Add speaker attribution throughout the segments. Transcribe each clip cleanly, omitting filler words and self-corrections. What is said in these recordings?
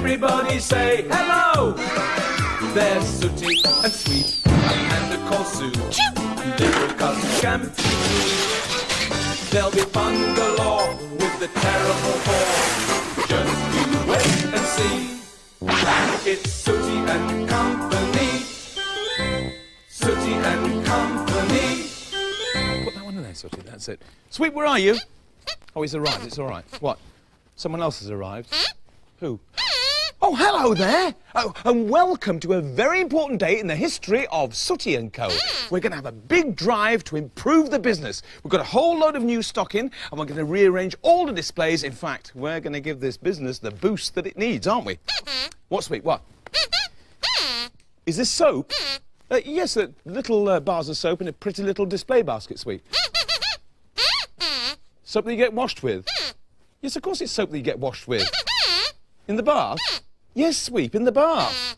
Speaker 1: Everybody say hello. They're Sooty and Sweet, and they're called Sue. Little cousin Scampy. There'll be fun galore with the terrible four. Just you wait and see. It's Sooty and Company. Sooty and Company.
Speaker 2: Put that one in there, Sooty, that's it. Sweet, where are you? Oh, he's arrived, it's all right. What? Someone else has arrived? Who? Oh, hello there! Oh, and welcome to a very important day in the history of Sooty & Co. We're going to have a big drive to improve the business. We've got a whole load of new stock in, and we're going to rearrange all the displays. In fact, we're going to give this business the boost that it needs, aren't we? What, Sweet, what? Is this soap? Yes, little bars of soap in a pretty little display basket, Sweet. Soap that you get washed with? Yes, of course it's soap that you get washed with. In the bath? Yes, Sweep, in the bath.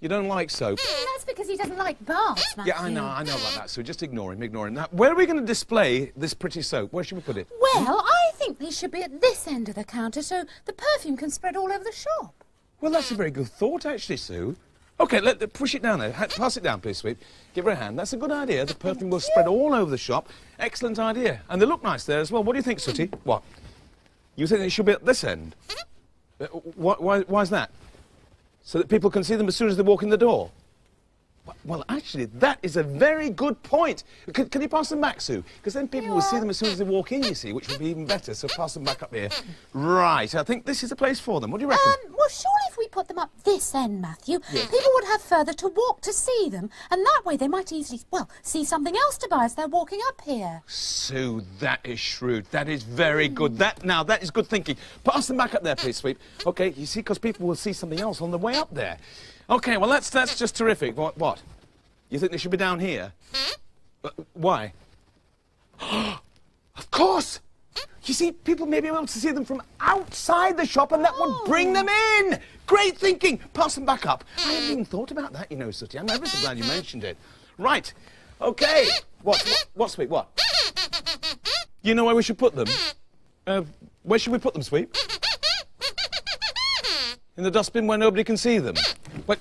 Speaker 2: You don't like soap?
Speaker 3: That's because he doesn't like baths, Matthew.
Speaker 2: Yeah, I know about that, so just ignore him. Now, where are we going to display this pretty soap? Where should we put it?
Speaker 3: Well, I think they should be at this end of the counter so the perfume can spread all over the shop.
Speaker 2: Well, that's a very good thought, actually, Sue. OK, push it down there. Pass it down, please, Sweep. Give her a hand. That's a good idea. The perfume will spread all over the shop. Excellent idea. And they look nice there as well. What do you think, Sooty? What? You think they should be at this end? Why's that? So that people can see them as soon as they walk in the door? Well, actually, that is a very good point. Can you pass them back, Sue? Because then people will see them as soon as they walk in, you see, which would be even better. So pass them back up here. Right, I think this is the place for them. What do you reckon?
Speaker 3: Well, surely if we put them up this end, Matthew, people would have further to walk to see them, and that way they might easily, well, see something else to buy as they're walking up here.
Speaker 2: Sue, that is shrewd. That is very good. That is good thinking. Pass them back up there, please, Sweep. OK, you see, because people will see something else on the way up there. OK, well, that's just terrific. What? You think they should be down here? Why? Of course! You see, people may be able to see them from outside the shop and that would bring them in! Great thinking! Pass them back up. I hadn't even thought about that, you know, Sooty. I'm ever so glad you mentioned it. Right. OK. What, Sweep, what? You know where we should put them? Where should we put them, Sweep? In the dustbin where nobody can see them? But,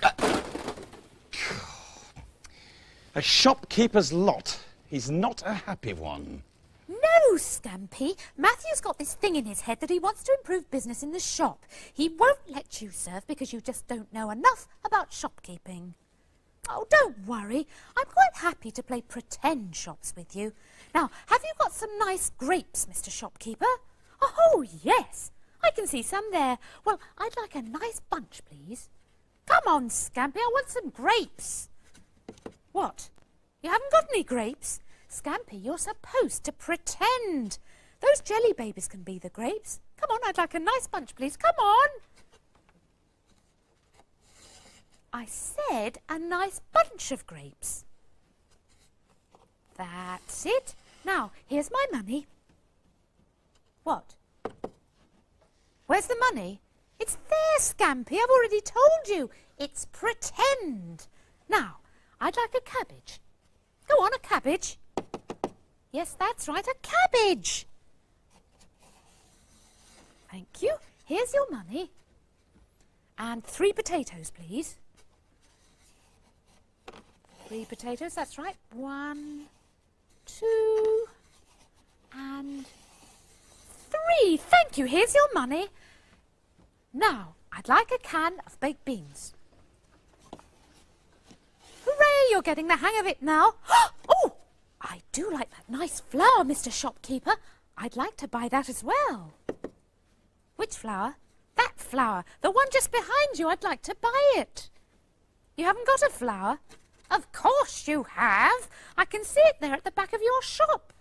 Speaker 2: a shopkeeper's lot. He's not a happy one.
Speaker 3: No, Scampy. Matthew's got this thing in his head that he wants to improve business in the shop. He won't let you serve because you just don't know enough about shopkeeping. Oh, don't worry. I'm quite happy to play pretend shops with you. Now, have you got some nice grapes, Mr. Shopkeeper? Oh, yes. I can see some there. Well, I'd like a nice bunch, please. Come on, Scampy, I want some grapes. What? You haven't got any grapes? Scampy, you're supposed to pretend. Those jelly babies can be the grapes. Come on, I'd like a nice bunch, please. Come on. I said a nice bunch of grapes. That's it. Now, here's my money. What? Where's the money? It's there, Scampy. I've already told you. It's pretend. Now, I'd like a cabbage. Go on, a cabbage. Yes, that's right, a cabbage. Thank you. Here's your money. And 3 potatoes, please. 3 potatoes, that's right. 1, 2, and 3. Thank you. Here's your money. Now, I'd like a can of baked beans. Hooray, you're getting the hang of it now. Oh, I do like that nice flour, Mr. Shopkeeper. I'd like to buy that as well. Which flour? That flour. The one just behind you. I'd like to buy it. You haven't got a flour? Of course you have. I can see it there at the back of your shop.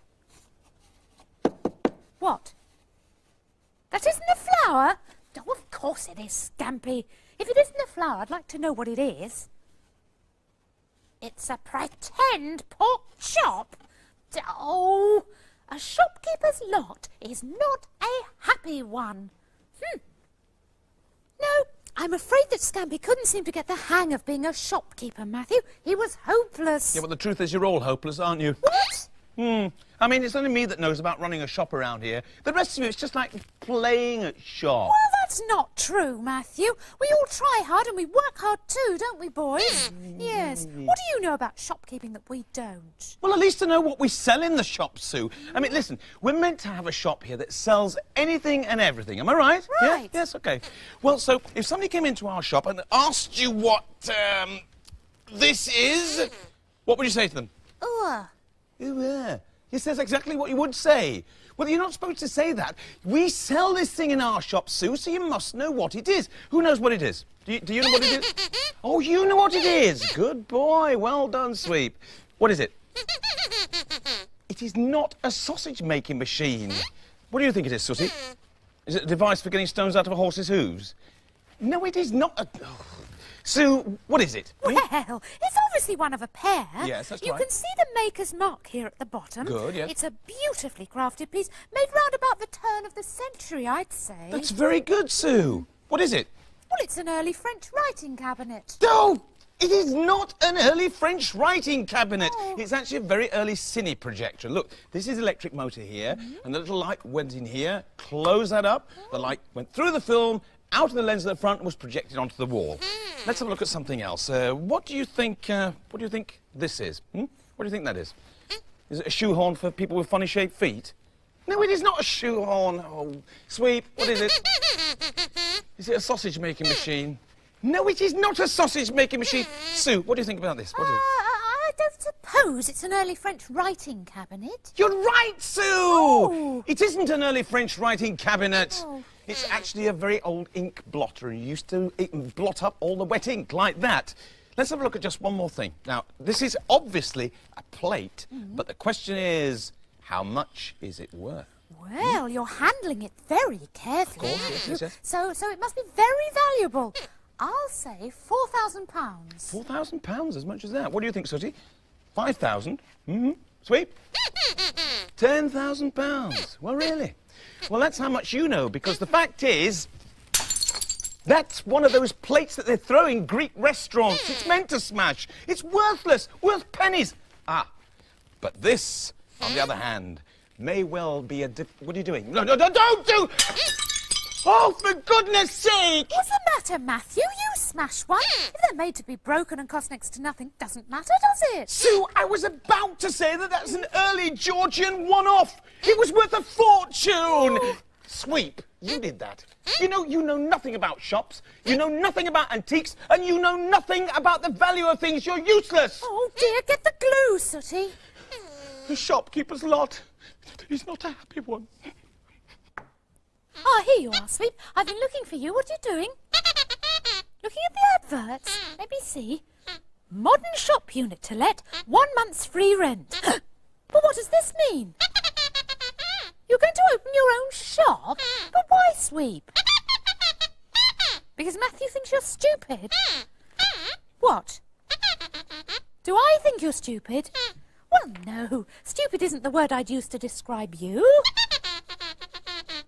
Speaker 3: What? That isn't a flour? Oh, of course it is, Scampy. If it isn't a flour, I'd like to know what it is. It's a pretend pork chop. Oh, a shopkeeper's lot is not a happy one. No, I'm afraid that Scampy couldn't seem to get the hang of being a shopkeeper, Matthew. He was hopeless.
Speaker 2: Yeah, but the truth is you're all hopeless, aren't you?
Speaker 3: What?
Speaker 2: I mean, it's only me that knows about running a shop around here. The rest of you, it's just like playing at shop.
Speaker 3: Well, that's not true, Matthew. We all try hard and we work hard too, don't we, boys? Yes. What do you know about shopkeeping that we don't?
Speaker 2: Well, at least to know what we sell in the shop, Sue. I mean, listen, we're meant to have a shop here that sells anything and everything. Am I right?
Speaker 3: Right.
Speaker 2: Yeah? Yes, OK. Well, so if somebody came into our shop and asked you what, this is, what would you say to them?
Speaker 3: Ooh.
Speaker 2: Ooh, yes, that's exactly what you would say. Well, you're not supposed to say that. We sell this thing in our shop, Sue, so you must know what it is. Who knows what it is? Do you know what it is? Oh, you know what it is. Good boy. Well done, Sweep. What is it? It is not a sausage-making machine. What do you think it is, Sooty? Is it a device for getting stones out of a horse's hooves? No, it is not a... Oh. Sue, what is it?
Speaker 3: Well, it's obviously one of a pair.
Speaker 2: Yes, that's
Speaker 3: you
Speaker 2: right.
Speaker 3: You can see the maker's mark here at the bottom.
Speaker 2: Good, yes.
Speaker 3: It's a beautifully crafted piece, made round about the turn of the century, I'd say.
Speaker 2: That's very good, Sue. What is it?
Speaker 3: Well, it's an early French writing cabinet.
Speaker 2: No! It is not an early French writing cabinet.
Speaker 3: Oh.
Speaker 2: It's actually a very early cine projector. Look, this is electric motor here, and the little light went in here. Close that up. The light went through the film, out of the lens at the front, and was projected onto the wall. Let's have a look at something else. What do you think this is? What do you think that is? Is it a shoehorn for people with funny shaped feet? No, it is not a shoehorn. Oh, Sweep, what is it? Is it a sausage making machine? No, it is not a sausage making machine. Sue, what do you think about this? What is it?
Speaker 3: I don't suppose it's an early French writing cabinet.
Speaker 2: You're right, Sue!
Speaker 3: Oh.
Speaker 2: It isn't an early French writing cabinet.
Speaker 3: Oh.
Speaker 2: It's actually a very old ink blotter and used to blot up all the wet ink like that. Let's have a look at just one more thing. Now, this is obviously a plate, but the question is, how much is it worth?
Speaker 3: Well, you're handling it very carefully.
Speaker 2: Of course, yes.
Speaker 3: So it must be very valuable. I'll say £4,000.
Speaker 2: £4,000, as much as that. What do you think, Sooty? 5,000? Sweep? £10,000. Well, really? Well, that's how much you know, because the fact is, that's one of those plates that they throw in Greek restaurants. It's meant to smash. It's worthless, worth pennies. Ah, but this, on the other hand, may well be a What are you doing? No, don't do... Oh, for goodness sake!
Speaker 3: What's the matter, Matthew? You smash one. If they're made to be broken and cost next to nothing, doesn't matter, does it?
Speaker 2: Sue, I was about to say that that's an early Georgian one-off. It was worth a fortune. Sweep, you did that. You know nothing about shops, you know nothing about antiques, and you know nothing about the value of things. You're useless.
Speaker 3: Oh, dear, get the glue, Sooty.
Speaker 2: The shopkeeper's lot is not a happy one.
Speaker 3: Ah, here you are, Sweep. I've been looking for you. What are you doing? Looking at the adverts. Let me see. Modern shop unit to let, 1 month's free rent. But what does this mean? You're going to open your own shop? But why, Sweep? Because Matthew thinks you're stupid. What? Do I think you're stupid? Well, no. Stupid isn't the word I'd use to describe you.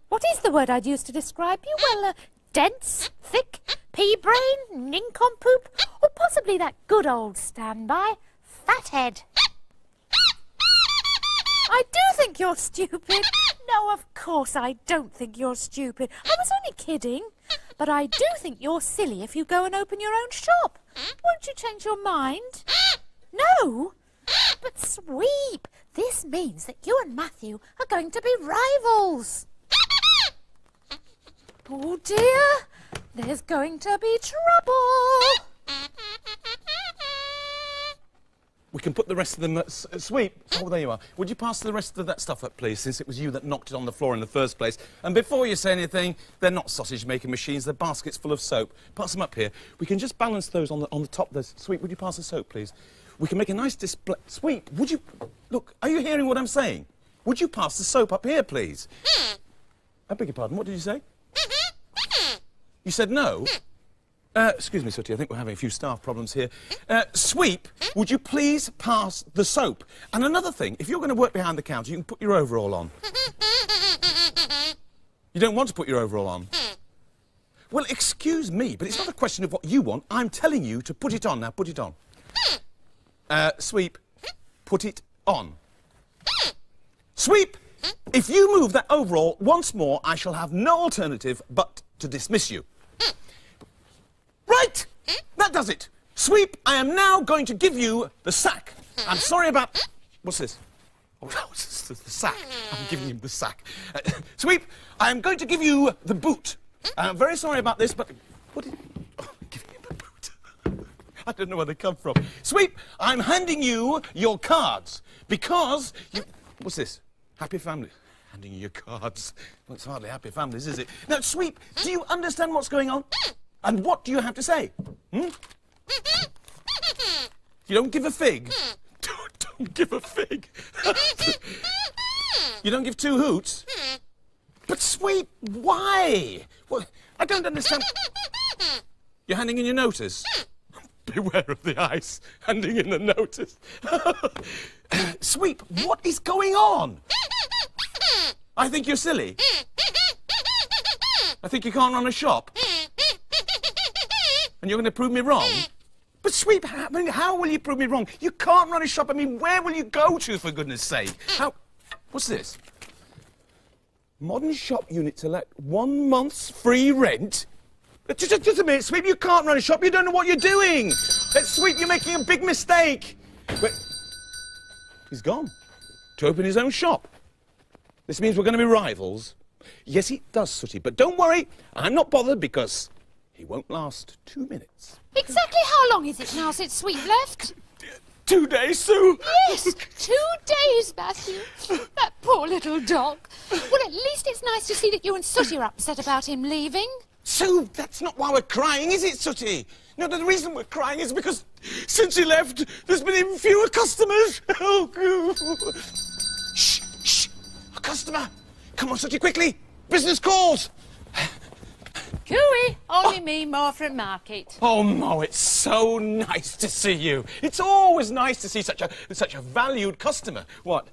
Speaker 3: What is the word I'd use to describe you? Well, dense, thick, pea-brain, nincompoop, or possibly that good old standby, fathead. I do think you're stupid. No, of course I don't think you're stupid. I was only kidding. But I do think you're silly if you go and open your own shop. Won't you change your mind? No? But Sweep, this means that you and Matthew are going to be rivals. Oh dear, there's going to be trouble.
Speaker 2: We can put the rest of them... Sweep, oh, there you are. Would you pass the rest of that stuff up, please, since it was you that knocked it on the floor in the first place? And before you say anything, they're not sausage-making machines, they're baskets full of soap. Pass them up here. We can just balance those on the top. There's... Sweep, would you pass the soap, please? We can make a nice display... Sweep, would you... Look, are you hearing what I'm saying? Would you pass the soap up here, please? I beg your pardon, what did you say? You said no? Excuse me, Sooty, I think we're having a few staff problems here. Sweep, would you please pass the soap? And another thing, if you're going to work behind the counter, you can put your overall on. You don't want to put your overall on? Well, excuse me, but it's not a question of what you want. I'm telling you to put it on. Now, put it on. Sweep, put it on. Sweep, if you move that overall once more, I shall have no alternative but to dismiss you. Right! That does it. Sweep, I am now going to give you the sack. I'm sorry about... What's this? Oh, it's the sack. I'm giving him the sack. Sweep, I am going to give you the boot. I'm very sorry about this, but... What did... Oh, I'm giving him the boot. I don't know where they come from. Sweep, I'm handing you your cards because you... What's this? Happy family. Handing you your cards. Well, it's hardly happy families, is it? Now, Sweep, do you understand what's going on? And what do you have to say? Hmm? You don't give a fig? Don't give a fig. You don't give two hoots? But Sweep, why? Well, I don't understand. You're handing in your notice? Beware of the ice. Handing in the notice. Sweep, what is going on? I think you're silly. I think you can't run a shop. And you're going to prove me wrong? But Sweep, how will you prove me wrong? You can't run a shop. I mean, where will you go to, for goodness sake? How... What's this? Modern shop unit select 1 month's free rent? Just a minute, Sweep, you can't run a shop. You don't know what you're doing. Sweep, you're making a big mistake. But he's gone to open his own shop. This means we're going to be rivals. Yes, it does, Sooty, but don't worry. I'm not bothered because he won't last 2 minutes.
Speaker 3: Exactly how long is it now since Sweep left?
Speaker 2: 2 days, Sue.
Speaker 3: Yes, 2 days, Matthew. That poor little dog. Well, at least it's nice to see that you and Sooty are upset about him leaving.
Speaker 2: Sue, that's not why we're crying, is it, Sooty? No, the reason we're crying is because since he left, there's been even fewer customers. Oh, shh, shh. A customer. Come on, Sooty, quickly. Business calls.
Speaker 4: Cooey, only me, Mo from Market.
Speaker 2: Oh, Mo, it's so nice to see you. It's always nice to see such a valued customer. What?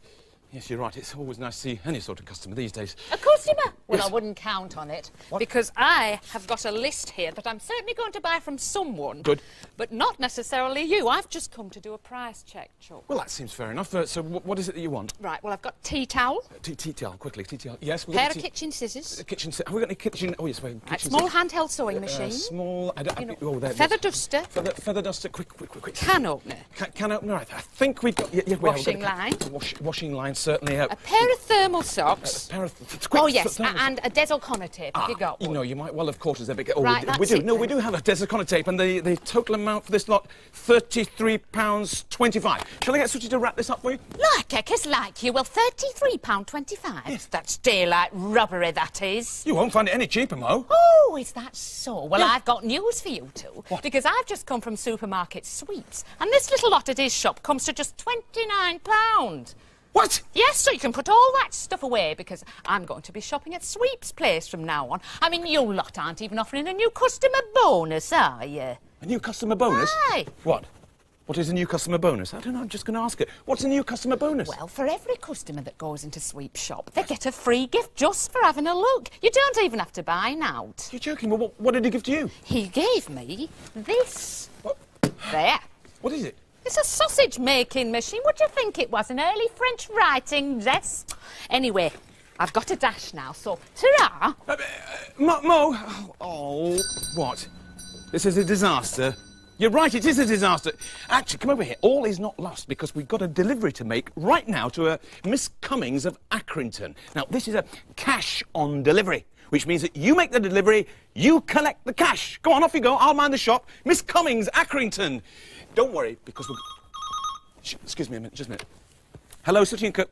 Speaker 2: Yes, you're right. It's always nice to see any sort of customer these days.
Speaker 4: A customer? Well,
Speaker 2: Yes.
Speaker 4: I wouldn't count on it.
Speaker 2: What?
Speaker 4: Because I have got a list here that I'm certainly going to buy from someone.
Speaker 2: Good.
Speaker 4: But not necessarily you. I've just come to do a price check, Chuck.
Speaker 2: Well, that seems fair enough. So what is it that you want?
Speaker 4: Right, well, I've got tea towel,
Speaker 2: Tea towel, quickly. Tea towel. Yes, we've
Speaker 4: pair
Speaker 2: got
Speaker 4: of kitchen scissors,
Speaker 2: kitchen. Have we got any kitchen? Oh, yes, we're
Speaker 4: right,
Speaker 2: kitchen.
Speaker 4: small handheld sewing machine,
Speaker 2: Small. Oh, there.
Speaker 4: feather duster,
Speaker 2: Feather duster. Quick.
Speaker 4: can opener,
Speaker 2: Can opener. I think we've got. Yeah, we have.
Speaker 4: Washing line.
Speaker 2: Washing line, certainly.
Speaker 4: a pair of thermal socks.
Speaker 2: Pair of. Quick,
Speaker 4: Oh, yes,
Speaker 2: thermos-
Speaker 4: and a Des O'Connor tape. Have you got
Speaker 2: You
Speaker 4: one?
Speaker 2: know, you might well have caught us there. Oh,
Speaker 4: Right,
Speaker 2: we
Speaker 4: that's
Speaker 2: do.
Speaker 4: it
Speaker 2: No, we
Speaker 4: then.
Speaker 2: do have a Des O'Connor tape, and the total amount for this lot, £33.25. Shall I get Sooty to wrap this up for you?
Speaker 4: Like Eckers, like you. Well, £33.25.
Speaker 2: Yes.
Speaker 4: That's daylight robbery, that is.
Speaker 2: You won't find it any cheaper, Mo.
Speaker 4: Oh, is that so? Well,
Speaker 2: Yeah.
Speaker 4: I've got news for you two.
Speaker 2: What?
Speaker 4: Because I've just come from Supermarket Sweeps, and this little lot at his shop comes to just £29.
Speaker 2: What?
Speaker 4: Yes, so you can put all that stuff away because I'm going to be shopping at Sweeps' place from now on. I mean, you lot aren't even offering a new customer bonus, are you?
Speaker 2: A new customer bonus?
Speaker 4: Aye.
Speaker 2: What? What is a new customer bonus? I don't know, I'm just going to ask it. What's a new customer bonus?
Speaker 4: Well, for every customer that goes into Sweep's shop, they get a free gift just for having a look. You don't even have to buy an out.
Speaker 2: You're joking. Well, what did he give to you?
Speaker 4: He gave me this.
Speaker 2: What?
Speaker 4: There.
Speaker 2: What is it?
Speaker 4: It's a sausage-making machine. What do you think it was? An early French writing desk? Anyway, I've got a dash now, so ta-ra!
Speaker 2: Mo. Oh, what? This is a disaster. You're right, it is a disaster. Actually, come over here. All is not lost because we've got a delivery to make right now to Miss Cummings of Accrington. Now, this is a cash-on delivery, which means that you make the delivery, you collect the cash. Go on, off you go. I'll mind the shop. Miss Cummings, Accrington. Don't worry, because we're... Excuse me a minute, just a minute. Hello, Sooty and Co.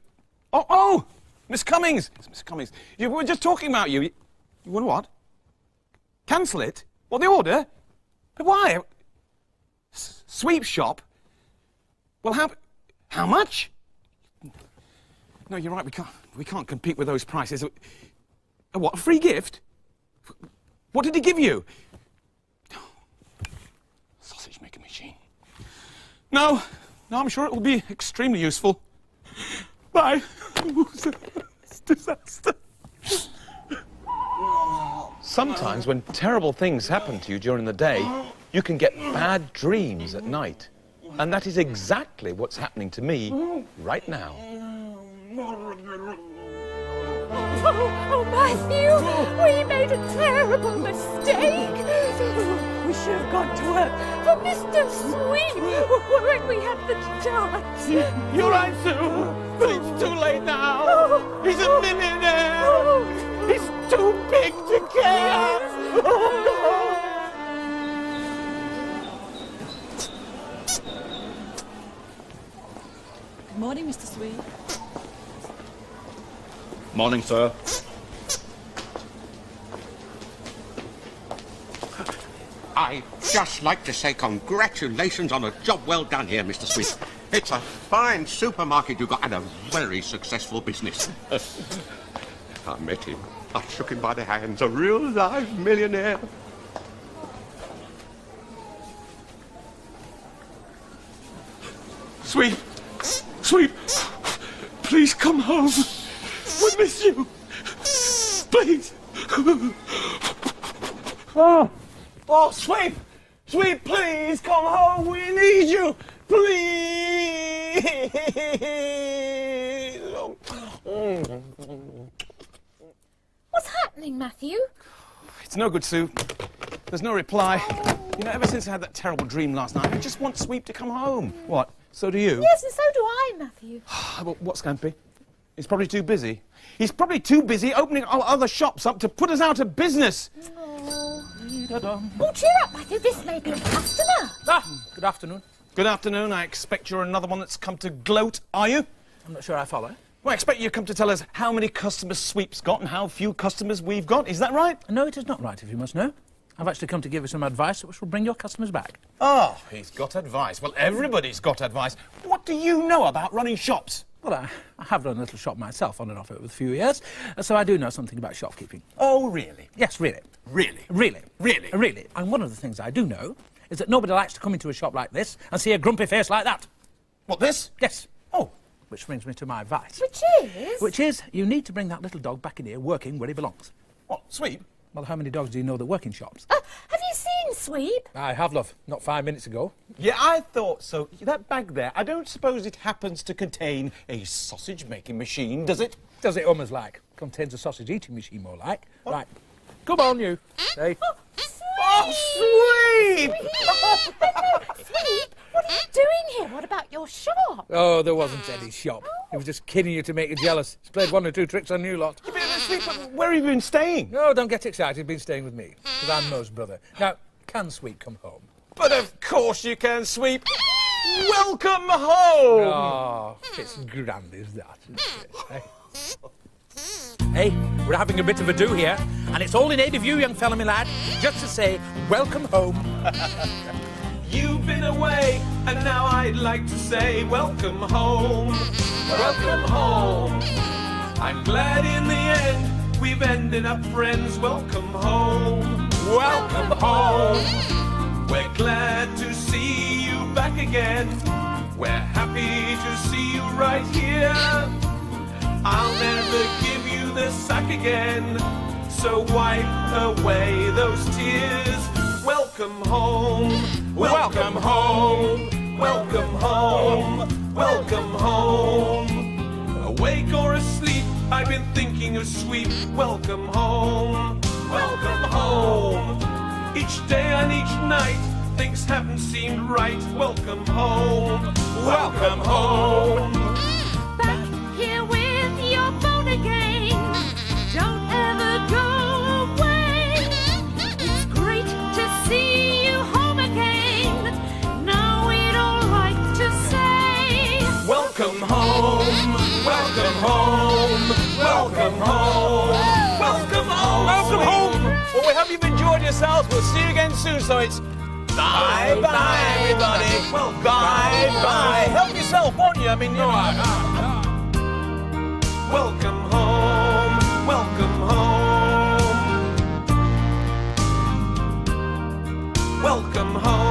Speaker 2: Oh, Miss Cummings. It's Miss Cummings. We were just talking about you. You want what? Cancel it? What, the order? But why? Sweep shop? Well, how much? No, you're right. We can't compete with those prices. A what? A free gift? What did he give you? Sausage making machine. No, I'm sure it will be extremely useful. Bye. It's a disaster. Sometimes when terrible things happen to you during the day, you can get bad dreams at night. And that is exactly what's happening to me right now.
Speaker 3: Oh, Matthew, we made a terrible mistake. We should have gone to work for Mr. Sweet when we had the chance.
Speaker 2: You're right, Sue. But it's too late now. He's a millionaire. He's too big to care.
Speaker 5: Good morning, Mr. Sweet.
Speaker 6: Morning, sir. I'd just like to say congratulations on a job well done here, Mr. Sweet. It's a fine supermarket you've got and a very successful business. I met him. I shook him by the hands. A real live millionaire.
Speaker 2: Sweet, Sweet, please come home. We miss you. Please. Oh, Sweet, Sweet, please come home. We need you. Please.
Speaker 3: What's happening, Matthew?
Speaker 2: It's no good, Sue. There's no reply. You know, ever since I had that terrible dream last night, I just want Sweep to come home. What? So do you?
Speaker 3: Yes, and so do I, Matthew.
Speaker 2: But what, Scampy? He's probably too busy. He's probably too busy opening other shops up to put us out of business.
Speaker 3: Oh, cheer up, Matthew. This may be a customer.
Speaker 7: Good afternoon.
Speaker 2: Good afternoon. I expect you're another one that's come to gloat, are you?
Speaker 7: I'm not sure I follow.
Speaker 2: Well, I expect you come to tell us how many customers Sweep's got and how few customers we've got. Is that right?
Speaker 7: No, it is not right, if you must know. I've actually come to give you some advice which will bring your customers back.
Speaker 2: Oh, he's got advice. Well, everybody's got advice. What do you know about running shops?
Speaker 7: Well, I have run a little shop myself on and off over a few years, so I do know something about shopkeeping.
Speaker 2: Oh, really?
Speaker 7: Yes, really.
Speaker 2: Really?
Speaker 7: Really.
Speaker 2: Really?
Speaker 7: Really. And one of the things I do know is that nobody likes to come into a shop like this and see a grumpy face like that.
Speaker 2: What, this?
Speaker 7: Yes.
Speaker 2: Oh.
Speaker 7: Which brings me to my advice.
Speaker 3: Which is?
Speaker 7: You need to bring that little dog back in here working where he belongs.
Speaker 2: What, Sweep?
Speaker 7: Well, how many dogs do you know that work in shops?
Speaker 3: Have you seen Sweep?
Speaker 7: I have, love. Not 5 minutes ago.
Speaker 2: Yeah, I thought so. That bag there, I don't suppose it happens to contain a sausage-making machine, does it?
Speaker 7: Does it almost like? Contains a sausage-eating machine, more like. Oh. Right. Come on, you. Hey.
Speaker 2: Oh, Sweep!
Speaker 3: Sweep, what are you doing here? What about your shop?
Speaker 7: Oh, there wasn't any shop. He was just kidding you to make you jealous. He's played 1 or 2 tricks on you lot.
Speaker 2: Sweep, where have you been staying?
Speaker 7: No, don't get excited. He's been staying with me, because I'm Mo's brother. Now, can Sweep come home?
Speaker 2: But of course you can, Sweep. Welcome home!
Speaker 7: Oh, it's grand, is that? Hey, we're having a bit of a do here, and it's all in aid of you, young fella, my lad, just to say, welcome home.
Speaker 1: You've been away, and now I'd like to say welcome home. Welcome home. I'm glad in the end we've ended up friends. Welcome home. Welcome home. We're glad to see you back again. We're happy to see you right here. I'll never give you the sack again, so wipe away those tears. Welcome home. Welcome home. Welcome home. Welcome home. Awake or asleep, I've been thinking of Sweep. Welcome home. Welcome home. Each day and each night, things haven't seemed right. Welcome home. Welcome home.
Speaker 3: Back here with your phone again. Don't ever go away. It's great to see you home again. Now we'd all like to say
Speaker 1: Welcome home. Welcome home. Welcome home. Welcome home.
Speaker 2: Welcome home! Well, we hope you've enjoyed yourselves. We'll see you again soon, so it's bye-bye, everybody.
Speaker 1: Well,
Speaker 2: Bye-bye. Help yourself, won't you? I mean, you know...
Speaker 1: Welcome home. Welcome home. Welcome home.